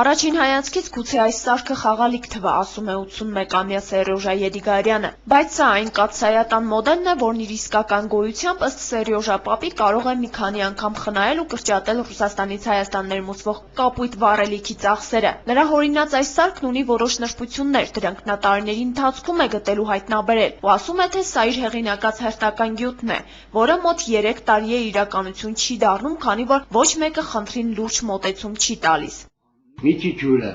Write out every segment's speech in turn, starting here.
Առաջին հայացքից գուցե այս սարքը խաղալիք թվա, ասում է 81-ամյա Սերյոժա Եդիգարյանը, բայց սա այն կաթսայատան մոդելն է, որն իր իսկական գոյությամբ ըստ Սերյոժա պապի կարող է մի քանի անգամ խնայել ու կրճատել Ռուսաստանից Հայաստան ներմուծվող կապույտ վառելիքի ծախսերը։ Նրա հորինած այս սարքն ունի որոշ նրբություններ, դրանք նա տարիների ընթացքում է գտել ու հայտնաբերել, ու ասում է, թե սա իր հեղինակած հերթական գյուտն է, որը մոտ 3 տարի է իրականություն չի դառնում, քանի որ ոչ մեկը խնդրին լուրջ մոտեցում չի տալիս։ Միջի ջուրը,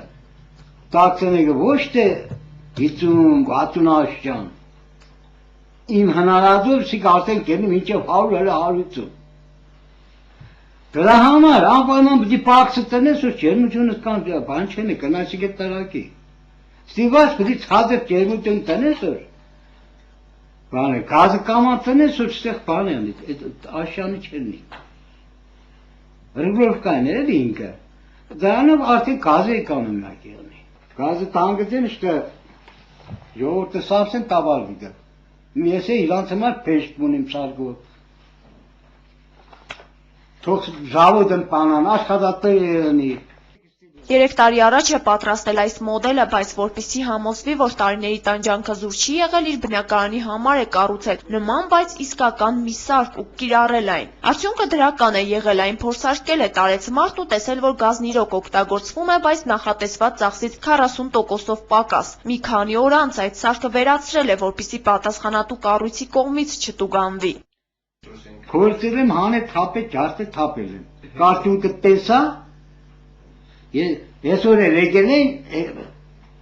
տաքսենեգը ոչ թե 50-60 աշճան, իմ հնարածով սիկ արդեն կերնում ինչև 100 հələ 150։ Դրա համար անպայման պիտի պակսը տնես, որ ջերմությունս կան, բան չեն է, կնասիկ է տարակի։ Ստիվաց պիտի ցածր ջերմություն տնես, որ բան է, գազը կաման տնես, որ ստեղ բան է, աշյանը չենի։ Ռգլովկան է ինքը։ Դրանով արդեն գազը էկոնոմիա կեղնի։ Գազը տանգծեն շտը ժողովուրդը սավսեն տավար վիդը։ Ես է իրանց համար պեշտ մունիմ շարգով։ Թող ժավոդն պանան, աշխատատը երնի։ 3 տարի առաջ է պատրաստել այս մոդելը, բայց որպեսզի համոզվի, որ տարիների տանջանքը զուր չի եղել, իր բնակարանի համար է կառուցել նման, բայց իսկական մի սարք ու կիրառել այն։ Արդյունքը դրական է եղել, այն փորձարկել է տարեց մարդն ու տեսել, որ գազն իրոք օգտագործվում է, բայց նախատեսված ծախսից 40%-ով պակաս։ Մի քանի օր անց այդ սարքը վերացրել է, որպեսզի պատասխանատու կառույցի կողմից չտուգանվի։ Փորձել եմ հանե թափե, ջարդե թափել եմ։ Կարճունքը տեսա Ես որ էլ եկել են,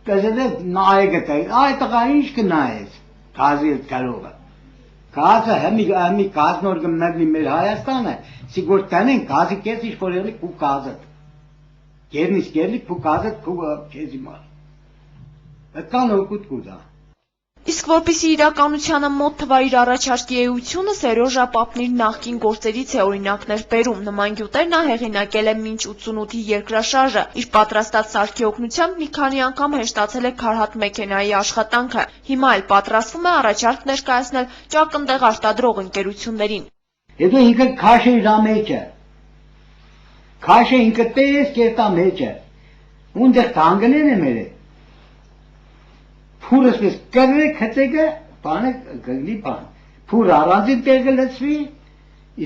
տեսել եմ նայե գտել, այդ տղան ինչ կնայեց, գազի էլ կարողը։ Գազը հեմի գազնոր կմնագնի մեր Հայաստանը, սիգոր տնեն գազի կես ինչ որ եղլի կու գազըտ։ Գերնից գերլի կու գազըտ կու կեզի մար։ Այդքան հոգուտ կուզա։ Իսկ որպեսզի իրականությանը մոտ թվա իր առաջարկի էությունը, Սերյոժա պապն իր նախկին գործերից է օրինակներ բերում։ Նման գյուտեր նա հեղինակել է մինչ 88-ի երկրաշարժը։ Իր պատրաստած սարքի օգնությամբ մի քանի անգամ հեշտացել է քարհատ մեքենայի աշխատանքը։ Հիմա էլ պատրաստվում է առաջարկ ներկայացնել ճակնդեղ արտադրող ընկերություններին։ Հետո ինքը քաշը իր մեջը։ Քաշը ինքը տես կերտա մեջը։ Ունդեղ տանգնել է մերը։ Փուրս պես կրվե քծեգը, բանը գլի բան։ Փուր առանձին տեղը լցվի,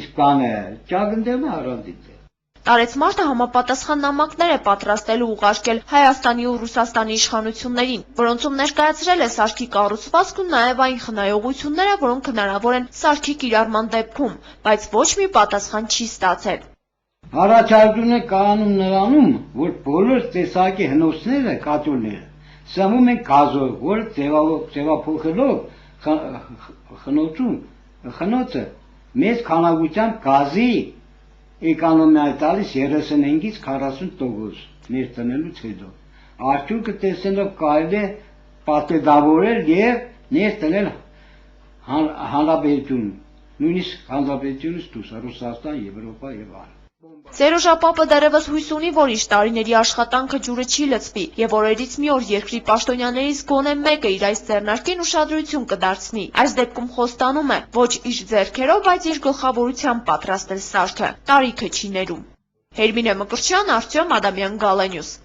իսկ բանը ճագնդեղը առանձին տեղ։ Տարեց մարդը համապատասխան նամակներ է պատրաստել ու ուղարկել Հայաստանի ու Ռուսաստանի իշխանություններին, որոնցում ներկայացրել է սարքի կառուցվածքն ու նաև այն խնայողությունները, որոնք հնարավոր են սարքի կիրառման դեպքում, բայց ոչ մի պատասխան չի ստացել։ Առաջարկում է կանոնում նրանում, որ բոլոր տեսակի հնոցները, կատուները սամում են գազով, որ ձևափոխելով խնոցը մեծ քանակությամբ գազի էկոնոմիա տալիս 35-ից 40% ներտնելուց հետո։ Արդյունքը տեսնելով կարելի է պատեդավորել եւ ներտնել հանրապետություն, նույնիսկ հանրապետությունից դուրս Ռուսաստան, Եվրոպա եւ այլն։ Սերյոժա պապը դեռևս հույս ունի, որ իր տարիների աշխատանքը ջուրը չի լցվի, եւ օրերից մի օր երկրի պաշտոնյաներից գոնե մեկը իր այս ձեռնարկին ուշադրություն կդարձնի։ Այս դեպքում խոստանում է ոչ իր ձեռքերով, բայց իր գլխավորությամբ պատրաստել սարքը։ Տարիքը չի ներում։ Հերմինե Մկրտչյան, Արտյոմ Ադամյան, Գալենյուս։